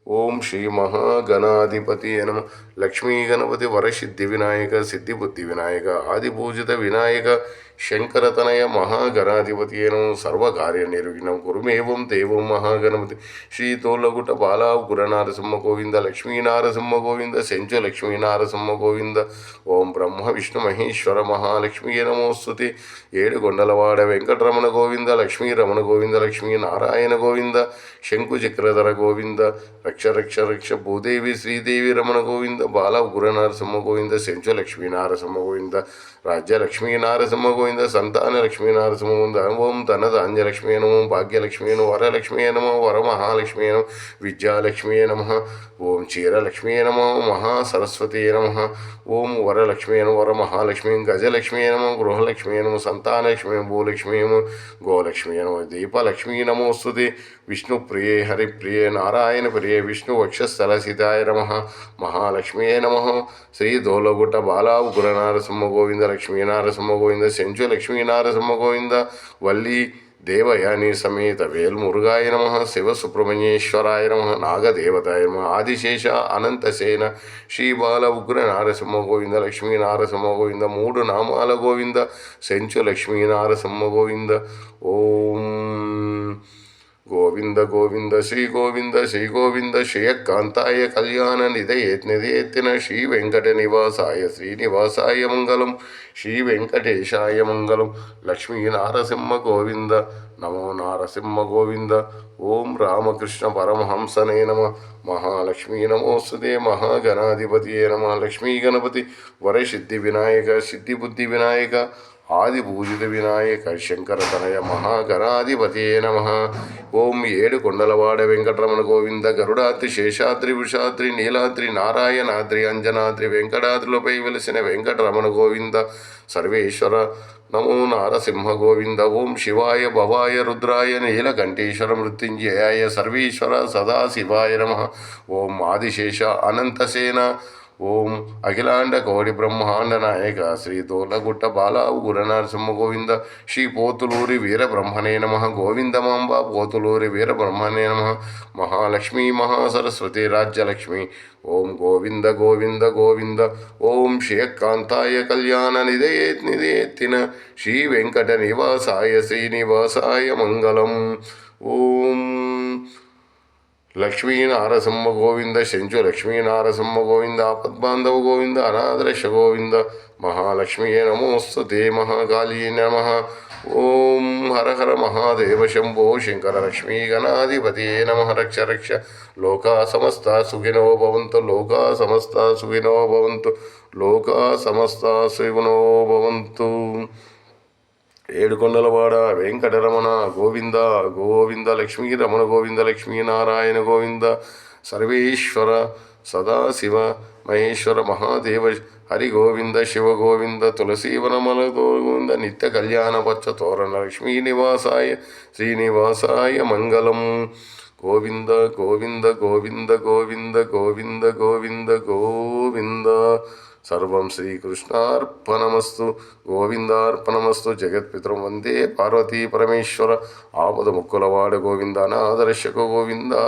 ఓం శ్రీ మహాగణాధిపతి నమ. లక్ష్మీ గణపతి వరసిద్ధి వినాయక సిద్ధిబుద్ధి వినాయక ఆదిపూజిత వినాయక శంకరతనయ మహాగణాధిపతి నమ. సర్వకార్య నిర్విఘ్నం కురుమేవం దేవం మహాగణపతి. శ్రీ తోలగుట బాలా గురనారసింహ గోవింద. లక్ష్మీనారసింహ గోవింద. సెంచు లక్ష్మీనారసింహ గోవింద. ఓం బ్రహ్మ విష్ణు మహేశ్వర మహాలక్ష్మీ నమోస్తుతి. ఏడుగొండలవాడ వెంకటరమణ గోవింద. లక్ష్మీ రమణ గోవింద. లక్ష్మీ నారాయణ గోవింద. శంకు చక్రధర గోవింద. రక్ష రక్ష రక్ష భూదేవి శ్రీదేవి రమణ గోవింద. బాల గురనారసింహ గోవింద. సెంచు లక్ష్మీనారసింహ గోవింద. రాజ్య లక్ష్మీనారసింహ గోవింద. సంతాన లక్ష్మీనారసింహ గోవింద. ఓం ధనధాన్యలక్ష్మీ నమో. భాగ్యలక్ష్మీ నమో. వరలక్ష్మీ నమో. వరమహాలక్ష్మీ నమో. విద్యాలక్ష్మీ నమ. ఓం క్షీరలక్ష్మీ నమో. మహాసరస్వతీ నమ. ఓం వరలక్ష్మీ నమో. వరమహాలక్ష్మీ. గజలక్ష్మీ నమో. గృహలక్ష్మీ నమో. సంతానలక్ష్మీ. భూలక్ష్మీ నమో. గోలక్ష్మీ నమో. దీపలక్ష్మీ నమోస్తుతే. విష్ణుప్రియే హరిప్రియే నారాయణ ప్రియే విష్ణు వక్షస్థలసితాయ నమ. మహాలక్ష్మీ నమ. శ్రీ దోలగుట్ట బాలా గురనారసింహ గోవింద. లక్ష్మీనారసింహ గోవింద. సెంచు లక్ష్మీనారసింహ గోవింద. వల్లి దేవయాని సమేత వేల్మురుగాయ నమ. శివ సుబ్రహ్మణ్యేశ్వరాయ నమ. నాగదేవతాయ నమ. ఆదిశేష అనంతసేన శ్రీబాల ఉగ్ర నారసింహ గోవింద. లక్ష్మీనారసింహ గోవింద. మూడు నామాల గోవింద. సెంచు లక్ష్మీనారసింహ గోవింద. ఓం గోవింద గోవింద శ్రీ గోవింద శ్రీ గోవింద శ్రేయకాంతాయ కళ్యాణ నిధయేత్న శ్రీ వెంకట నివాసాయ శ్రీనివాసాయ మంగళం. శ్రీ వెంకటేశాయ మంగళం. లక్ష్మీ నారసింహ గోవింద. నమో నారసింహ గోవింద. ఓం రామకృష్ణ పరమహంసనే నమ. మహాలక్ష్మీ నమోస్తుతే. మహాగణాధిపతియే నమ. లక్ష్మీ గణపతి వరసిద్ధి వినాయక సిద్ధిబుద్ధి వినాయక ఆదిపూజిత వినాయక శంకరతనయ మహాగణాధిపతే నమ. ఓం ఏడుకొండలవాడ వెంకటరమణ గోవింద. గరుడాద్రి శేషాద్రి వృషాద్రి నీలాద్రి నారాయణాద్రి అంజనాద్రి వెంకటాద్రిలపై వెలిసిన వెంకటరమణ గోవింద. సర్వేశ్వర నమో నారసింహ గోవింద. ఓం శివాయ భవాయ రుద్రాయ నీలకంఠేశ్వర మృత్యుంజయాయ సర్వేశ్వర సదాశివాయ నమ. ఓం ఆదిశేష అనంతసేన. ఓం అఖిలాండ కోడి బ్రహ్మాండ నాయక శ్రీ తోలగుట్ట బాలా గురనారసింహ గోవింద. శ్రీ పోతులూరి వీరబ్రహ్మణే నమ. గోవిందమాంబ పోతులూరి వీరబ్రహ్మణే నమ. మహాలక్ష్మీ మహాసరస్వతి రాజ్యలక్ష్మి. ఓం గోవింద గోవింద గోవింద. ఓం శ్రీకాంతాయ కళ్యాణ నిధయేత్న శ్రీ వెంకట నివాసాయ శ్రీనివాసాయ మంగళం. ఓం లక్ష్మీనారసింహ గోవింద. శంచు లక్ష్మీనారసింహ గోవింద. ఆపద్బాంధవ గోవింద. అనాథరక్ష గోవింద. మహాలక్ష్మీయే నమోస్తుతే. మహాకాళీయే నమ. ఓం హర హర మహాదేవ శంభో శంకర లక్ష్మీ గణాధిపతియే నమ. రక్ష రక్ష లోకా సమస్త సుఖినో భవంతు. లోకా సమస్త సుఖినో భవంతు. లోకా సమస్త సుఖినో భవంతు. ఏడుకొండలవాడ వెంకటరమణ గోవింద గోవింద. లక్ష్మీ రమణ గోవింద. లక్ష్మీనారాయణ గోవింద. సర్వేశ్వర సదాశివ మహేశ్వర మహాదేవ హరి గోవింద. శివ గోవింద. తులసీవనమల గోవింద. నిత్య కళ్యాణ పచ్చ తోరణ లక్ష్మీ నివాసాయ శ్రీనివాసాయ మంగళం. గోవింద గోవింద గోవింద గోవింద గోవింద గోవింద గోవింద. సర్వం శ్రీకృష్ణార్పణమస్తు. గోవిందార్పణమస్తు. జగత్పితరం వందే పార్వతీ పరమేశ్వర. ఆపద ముక్కులవాడ గోవింద. అనాథరక్షక గోవింద.